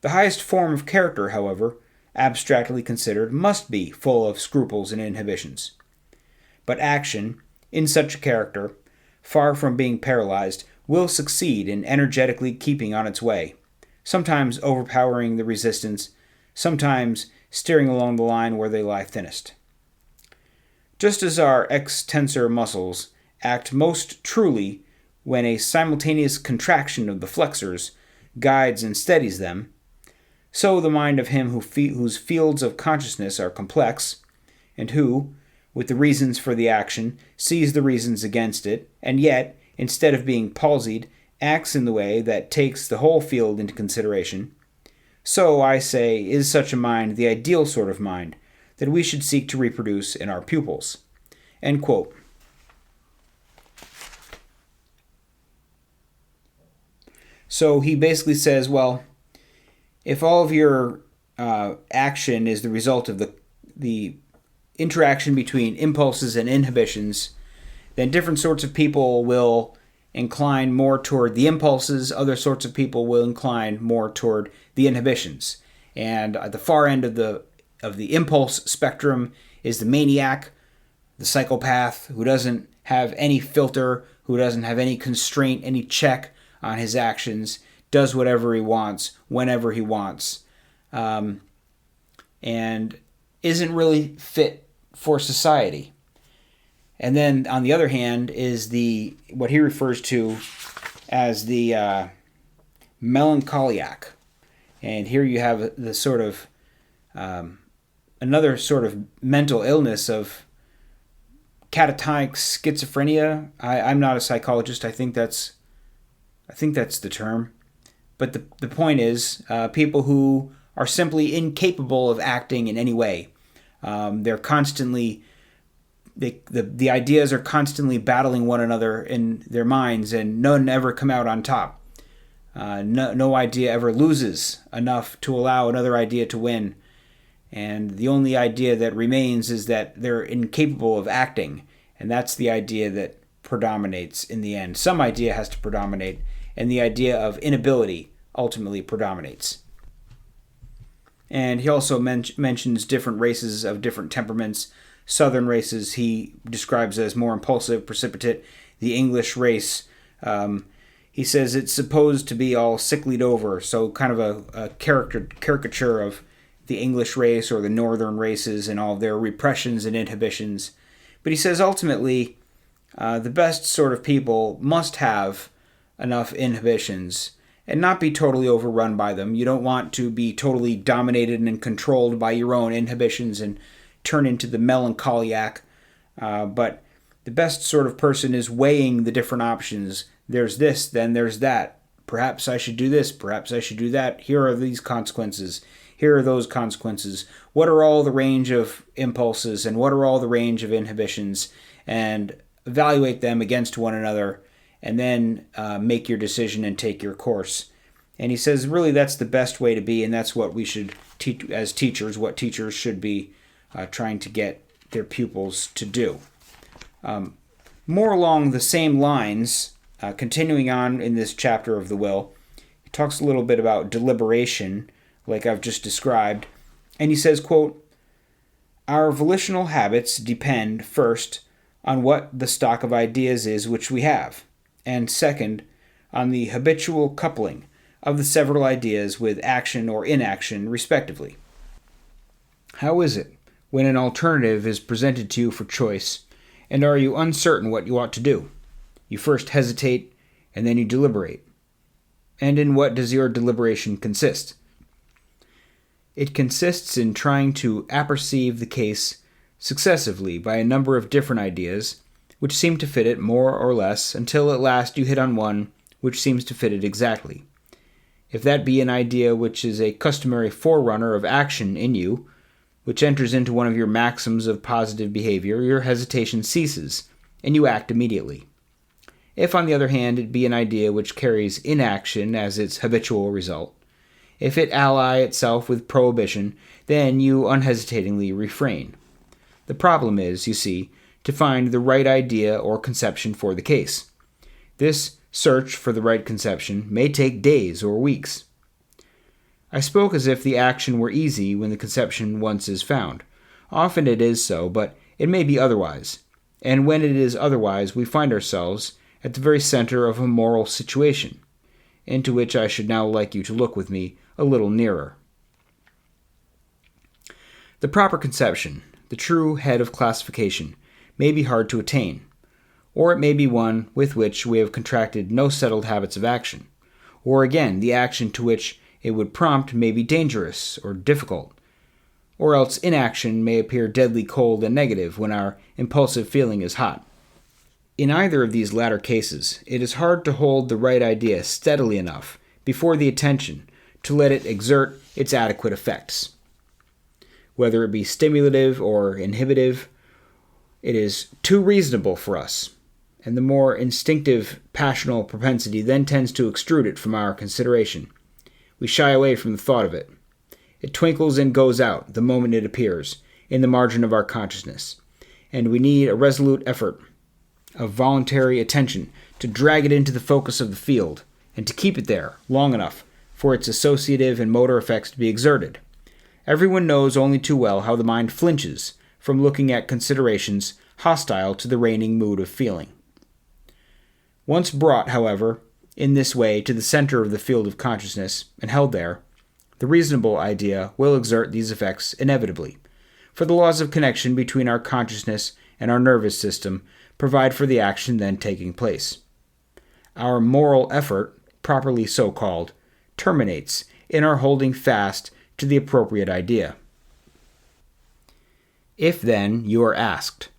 The highest form of character, however, abstractly considered, must be full of scruples and inhibitions. But action, in such a character, far from being paralyzed, will succeed in energetically keeping on its way, sometimes overpowering the resistance, sometimes steering along the line where they lie thinnest. Just as our extensor muscles act most truly when a simultaneous contraction of the flexors guides and steadies them, so the mind of him whose fields of consciousness are complex, and who, with the reasons for the action, sees the reasons against it, and yet, instead of being palsied, acts in the way that takes the whole field into consideration, so, I say, is such a mind the ideal sort of mind that we should seek to reproduce in our pupils. End quote. So he basically says, well, if all of your action is the result of the interaction between impulses and inhibitions, then different sorts of people will incline more toward the impulses, other sorts of people will incline more toward the inhibitions. And at the far end of the impulse spectrum is the maniac, the psychopath, who doesn't have any filter, who doesn't have any constraint, any check on his actions, does whatever he wants, whenever he wants, and isn't really fit for society. And then, on the other hand, is what he refers to as the melancholiac. And here you have the sort of another sort of mental illness of catatonic schizophrenia. I'm not a psychologist. I think that's the term. But the point is, people who are simply incapable of acting in any way. They're constantly, the ideas are constantly battling one another in their minds, and none ever come out on top. No idea ever loses enough to allow another idea to win. And the only idea that remains is that they're incapable of acting. And that's the idea that predominates in the end. Some idea has to predominate, and the idea of inability ultimately predominates. And he also mentions different races of different temperaments. Southern races he describes as more impulsive, precipitate. The English race, he says it's supposed to be all sicklied over, so kind of a caricature of the English race or the northern races and all their repressions and inhibitions. But he says ultimately the best sort of people must have enough inhibitions and not be totally overrun by them. You don't want to be totally dominated and controlled by your own inhibitions and turn into the melancholiac. But the best sort of person is weighing the different options. There's this, then there's that. Perhaps I should do this, perhaps I should do that. Here are these consequences. Here are those consequences. What are all the range of impulses and what are all the range of inhibitions? And evaluate them against one another and then make your decision and take your course. And he says really that's the best way to be, and that's what we should teach as teachers, what teachers should be trying to get their pupils to do. More along the same lines, continuing on in this chapter of the will, he talks a little bit about deliberation, like I've just described, and he says, quote, "Our volitional habits depend, first, on what the stock of ideas is which we have, and second, on the habitual coupling of the several ideas with action or inaction, respectively. How is it when an alternative is presented to you for choice, and are you uncertain what you ought to do? You first hesitate, and then you deliberate. And in what does your deliberation consist? It consists in trying to apperceive the case successively by a number of different ideas, which seem to fit it more or less, until at last you hit on one which seems to fit it exactly. If that be an idea which is a customary forerunner of action in you, which enters into one of your maxims of positive behavior, your hesitation ceases, and you act immediately. If, on the other hand, it be an idea which carries inaction as its habitual result, if it ally itself with prohibition, then you unhesitatingly refrain. The problem is, you see, to find the right idea or conception for the case. This search for the right conception may take days or weeks. I spoke as if the action were easy when the conception once is found. Often it is so, but it may be otherwise. And when it is otherwise, we find ourselves at the very center of a moral situation, into which I should now like you to look with me a little nearer. The proper conception, the true head of classification, may be hard to attain, or it may be one with which we have contracted no settled habits of action, or again, the action to which it would prompt may be dangerous or difficult, or else inaction may appear deadly cold and negative when our impulsive feeling is hot. In either of these latter cases, it is hard to hold the right idea steadily enough before the attention to let it exert its adequate effects. Whether it be stimulative or inhibitive, it is too reasonable for us, and the more instinctive passional propensity then tends to extrude it from our consideration. We shy away from the thought of it. It twinkles and goes out the moment it appears in the margin of our consciousness, and we need a resolute effort of voluntary attention to drag it into the focus of the field and to keep it there long enough for its associative and motor effects to be exerted. Everyone knows only too well how the mind flinches from looking at considerations hostile to the reigning mood of feeling. Once brought, however, in this way to the center of the field of consciousness and held there, the reasonable idea will exert these effects inevitably, for the laws of connection between our consciousness and our nervous system provide for the action then taking place. Our moral effort, properly so called, terminates in our holding fast to the appropriate idea. If then you are asked,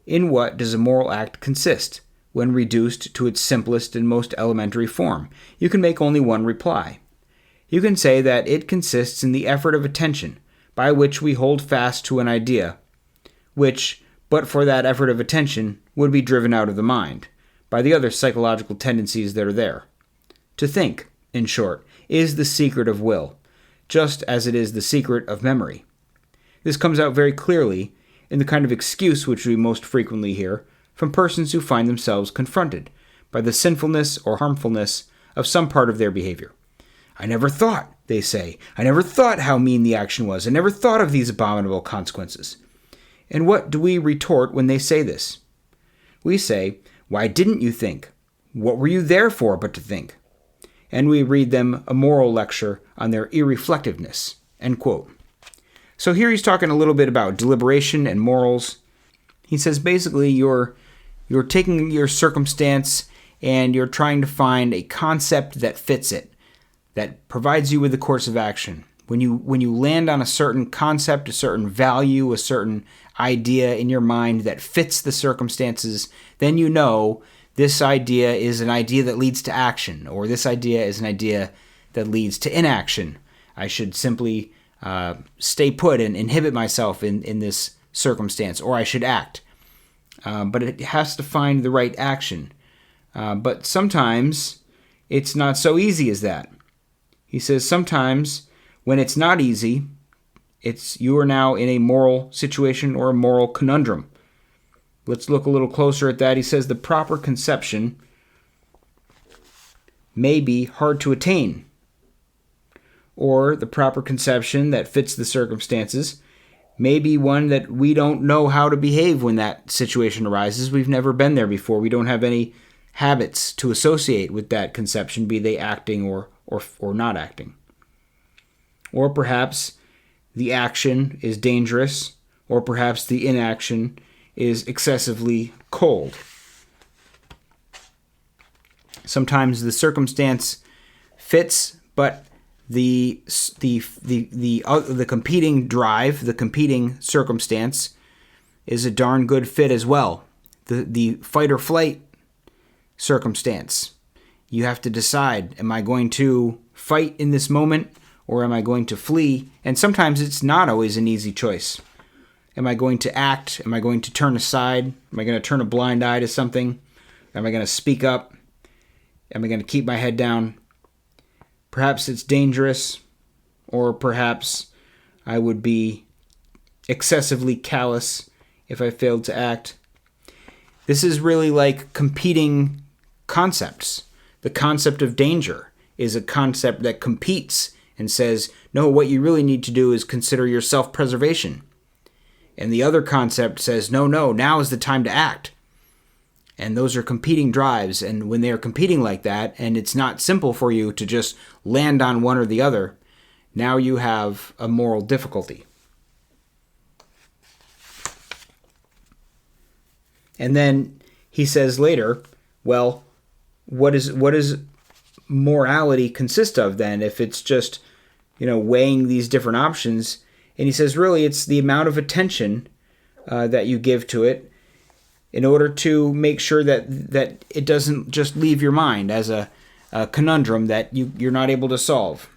in what does a moral act consist when reduced to its simplest and most elementary form, you can make only one reply. You can say that it consists in the effort of attention by which we hold fast to an idea, which, but for that effort of attention, would be driven out of the mind by the other psychological tendencies that are there. To think, in short, is the secret of will, just as it is the secret of memory. This comes out very clearly in the kind of excuse which we most frequently hear from persons who find themselves confronted by the sinfulness or harmfulness of some part of their behavior. I never thought, they say, I never thought how mean the action was. I never thought of these abominable consequences. And what do we retort when they say this? We say, why didn't you think? What were you there for but to think? And we read them a moral lecture on their irreflectiveness. End quote. So here he's talking a little bit about deliberation and morals. He says basically you're taking your circumstance and you're trying to find a concept that fits it, that provides you with a course of action. When you land on a certain concept, a certain value, a certain idea in your mind that fits the circumstances, then you know this idea is an idea that leads to action, or this idea is an idea that leads to inaction. I should simply stay put and inhibit myself in this circumstance, or I should act. But it has to find the right action. But sometimes it's not so easy as that. He says sometimes when it's not easy, you are now in a moral situation or a moral conundrum. Let's look a little closer at that. He says the proper conception may be hard to attain, or the proper conception that fits the circumstances may be one that we don't know how to behave when that situation arises. We've never been there before. We don't have any habits to associate with that conception, be they acting or not acting. Or perhaps the action is dangerous, or perhaps the inaction is excessively cold. Sometimes the circumstance fits, but the competing drive, the competing circumstance, is a darn good fit as well. The fight or flight circumstance. You have to decide, am I going to fight in this moment or am I going to flee? And sometimes it's not always an easy choice. Am I going to act? Am I going to turn aside? Am I going to turn a blind eye to something? Am I going to speak up? Am I going to keep my head down? Perhaps it's dangerous, or perhaps I would be excessively callous if I failed to act. This is really like competing concepts. The concept of danger is a concept that competes and says, no, what you really need to do is consider your self-preservation. And the other concept says, no, now is the time to act. And those are competing drives. And when they are competing like that, and it's not simple for you to just land on one or the other, now you have a moral difficulty. And then he says later, well, what does morality consist of then if it's just, weighing these different options? And he says, really, it's the amount of attention that you give to it in order to make sure that it doesn't just leave your mind as a conundrum that you're not able to solve.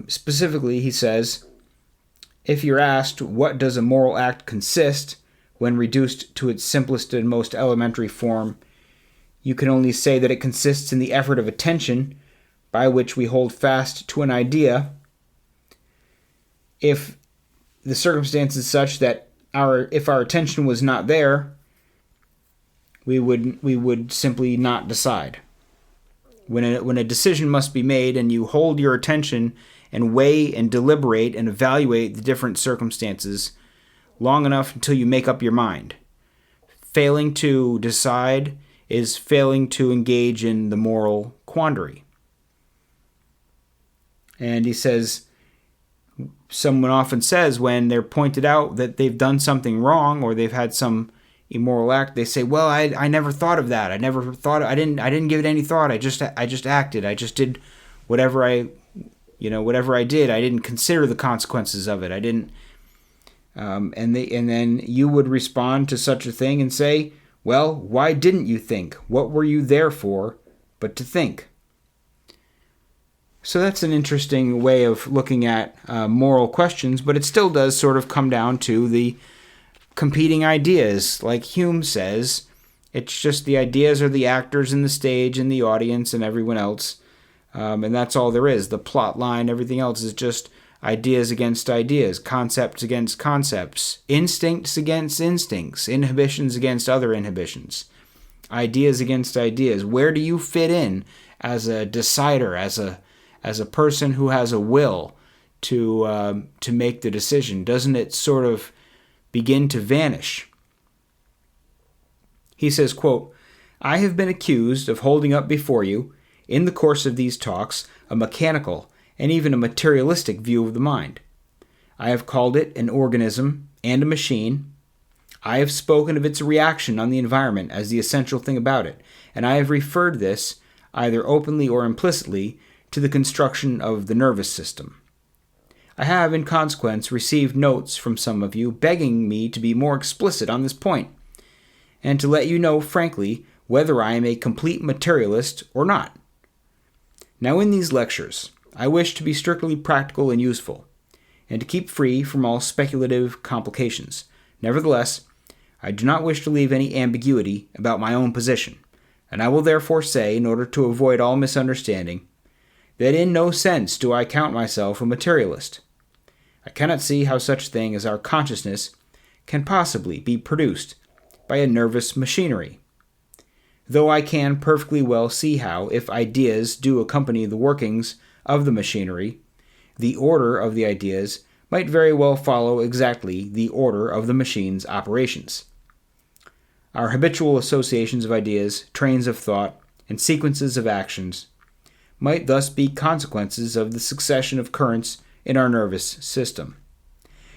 Specifically, he says, if you're asked, what does a moral act consist when reduced to its simplest and most elementary form, you can only say that it consists in the effort of attention by which we hold fast to an idea. If the circumstance is such that if our attention was not there, we would simply not decide. When a decision must be made and you hold your attention and weigh and deliberate and evaluate the different circumstances long enough until you make up your mind. Failing to decide is failing to engage in the moral quandary. And he says, someone often says when they're pointed out that they've done something wrong or they've had some immoral act, they say, well, I never thought of that. I didn't give it any thought. I just acted. I just did whatever I did. I didn't consider the consequences of it. I didn't. And then you would respond to such a thing and say, well, why didn't you think? What were you there for but to think? So that's an interesting way of looking at moral questions, but it still does sort of come down to the competing ideas. Like Hume says, it's just the ideas are the actors in the stage and the audience and everyone else, and that's all there is. The plot line, everything else is just ideas against ideas, concepts against concepts, instincts against instincts, inhibitions against other inhibitions, ideas against ideas. Where do you fit in as a decider, as a person who has a will to make the decision? Doesn't it sort of begin to vanish? He says, quote, I have been accused of holding up before you, in the course of these talks, a mechanical and even a materialistic view of the mind. I have called it an organism and a machine. I have spoken of its reaction on the environment as the essential thing about it, and I have referred this, either openly or implicitly, to the construction of the nervous system. I have, in consequence, received notes from some of you begging me to be more explicit on this point, and to let you know frankly whether I am a complete materialist or not. Now in these lectures, I wish to be strictly practical and useful, and to keep free from all speculative complications. Nevertheless, I do not wish to leave any ambiguity about my own position, and I will therefore say, in order to avoid all misunderstanding, that in no sense do I count myself a materialist. I cannot see how such a thing as our consciousness can possibly be produced by a nervous machinery, though I can perfectly well see how, if ideas do accompany the workings of the machinery, the order of the ideas might very well follow exactly the order of the machine's operations. Our habitual associations of ideas, trains of thought, and sequences of actions might thus be consequences of the succession of currents in our nervous system.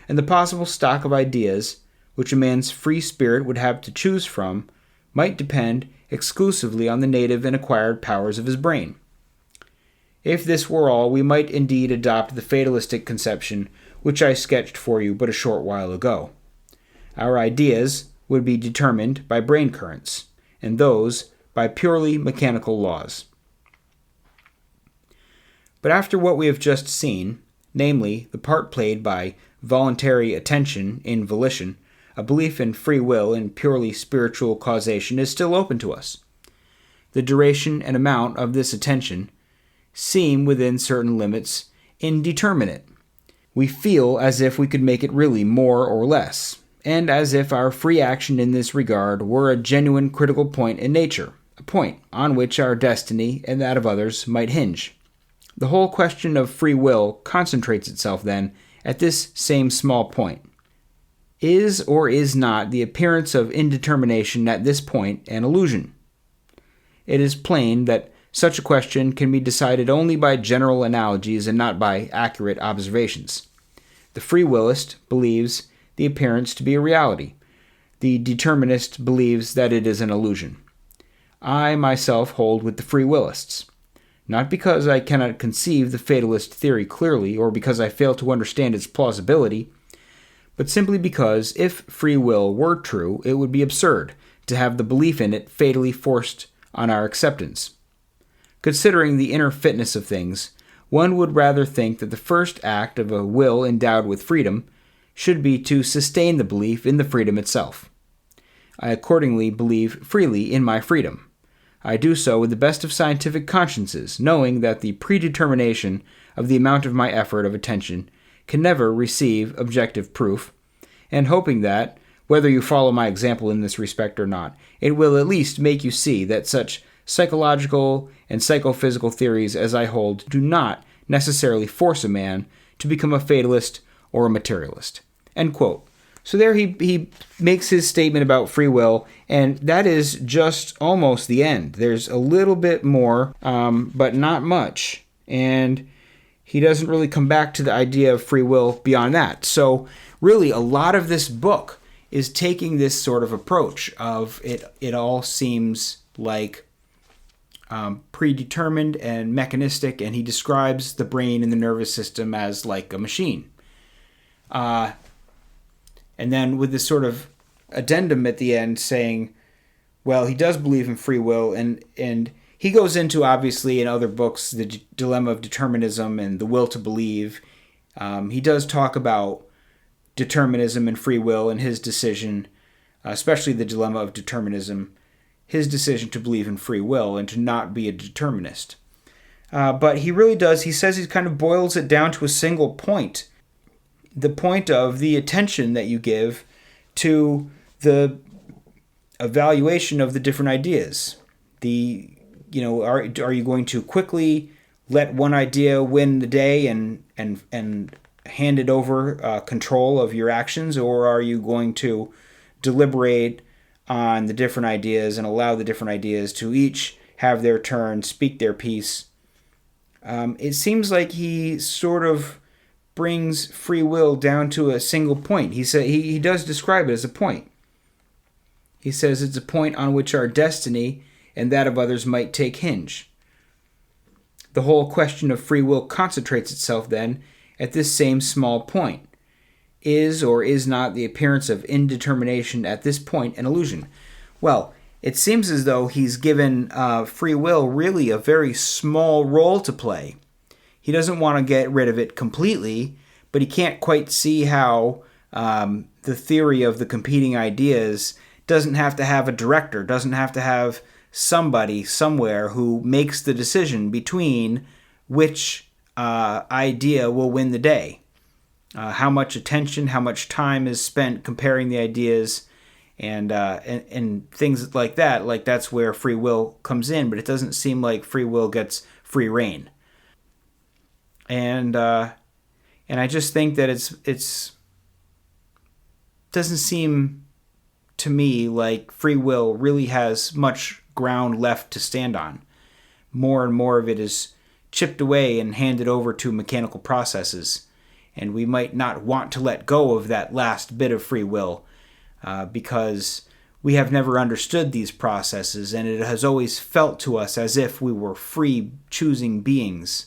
And the possible stock of ideas which a man's free spirit would have to choose from might depend exclusively on the native and acquired powers of his brain. If this were all, we might indeed adopt the fatalistic conception which I sketched for you but a short while ago. Our ideas would be determined by brain currents, and those by purely mechanical laws. But after what we have just seen, namely the part played by voluntary attention in volition, a belief in free will and purely spiritual causation is still open to us. The duration and amount of this attention seem, within certain limits, indeterminate. We feel as if we could make it really more or less, and as if our free action in this regard were a genuine critical point in nature, a point on which our destiny and that of others might hinge. The whole question of free will concentrates itself, then, at this same small point. Is or is not the appearance of indetermination at this point an illusion? It is plain that such a question can be decided only by general analogies and not by accurate observations. The free willist believes the appearance to be a reality. The determinist believes that it is an illusion. I myself hold with the free willists, not because I cannot conceive the fatalist theory clearly or because I fail to understand its plausibility, but simply because if free will were true, it would be absurd to have the belief in it fatally forced on our acceptance. Considering the inner fitness of things, one would rather think that the first act of a will endowed with freedom should be to sustain the belief in the freedom itself. I accordingly believe freely in my freedom. I do so with the best of scientific consciences, knowing that the predetermination of the amount of my effort of attention can never receive objective proof, and hoping that, whether you follow my example in this respect or not, it will at least make you see that such psychological and psychophysical theories as I hold do not necessarily force a man to become a fatalist or a materialist. End quote. So there he makes his statement about free will, and that is just almost the end. There's a little bit more, but not much. And he doesn't really come back to the idea of free will beyond that. So really, a lot of this book is taking this sort of approach of it all seems like predetermined and mechanistic, and he describes the brain and the nervous system as like a machine. And then with this sort of addendum at the end saying, well, he does believe in free will, and he goes into, obviously, in other books, the dilemma of determinism and the will to believe. He does talk about determinism and free will and his decision, especially the dilemma of determinism, his decision to believe in free will and to not be a determinist. But he really does, he says he kind of boils it down to a single point. The point of the attention that you give to the evaluation of the different ideas. Are you going to quickly let one idea win the day and hand it over control of your actions, or are you going to deliberate on the different ideas and allow the different ideas to each have their turn, speak their piece? It seems like he sort of brings free will down to a single point. He does describe it as a point. He says it's a point on which our destiny and that of others might take hinge. The whole question of free will concentrates itself then at this same small point. Is or is not the appearance of indetermination at this point an illusion? Well, it seems as though he's given free will really a very small role to play. He doesn't want to get rid of it completely, but he can't quite see how the theory of the competing ideas doesn't have to have a director, doesn't have to have somebody somewhere who makes the decision between which idea will win the day. How much attention, how much time is spent comparing the ideas, and things like that. Like, that's where free will comes in, but it doesn't seem like free will gets free reign. And I just think that it's doesn't seem to me like free will really has much ground left to stand on. More and more of it is chipped away and handed over to mechanical processes, and we might not want to let go of that last bit of free will because we have never understood these processes, and it has always felt to us as if we were free choosing beings.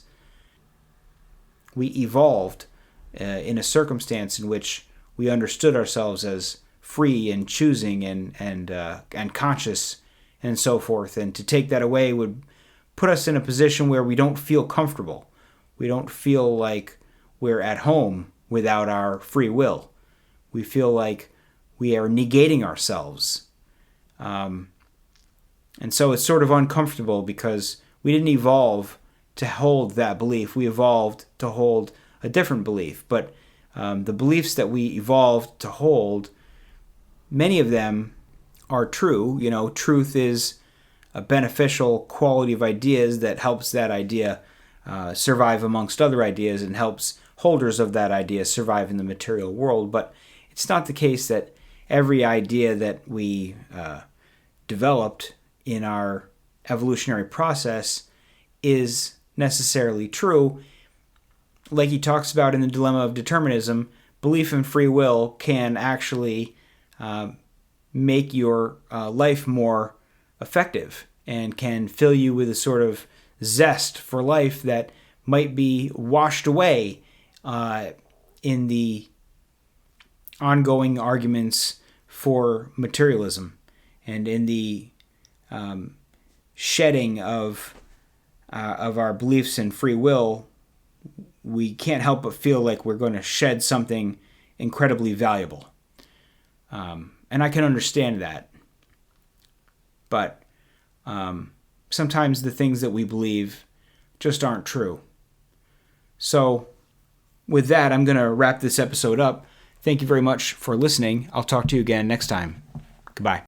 We evolved in a circumstance in which we understood ourselves as free and choosing and conscious and so forth. And to take that away would put us in a position where we don't feel comfortable. We don't feel like we're at home without our free will. We feel like we are negating ourselves. And so it's sort of uncomfortable because we didn't evolve to hold that belief. We evolved to hold a different belief. But the beliefs that we evolved to hold, many of them are true. Truth is a beneficial quality of ideas that helps that idea survive amongst other ideas and helps holders of that idea survive in the material world. But it's not the case that every idea that we developed in our evolutionary process is necessarily true. Like he talks about in the dilemma of determinism, belief in free will can actually make your life more effective and can fill you with a sort of zest for life that might be washed away in the ongoing arguments for materialism and in the shedding of our beliefs in free will. We can't help but feel like we're going to shed something incredibly valuable. And I can understand that. But sometimes the things that we believe just aren't true. So with that, I'm going to wrap this episode up. Thank you very much for listening. I'll talk to you again next time. Goodbye.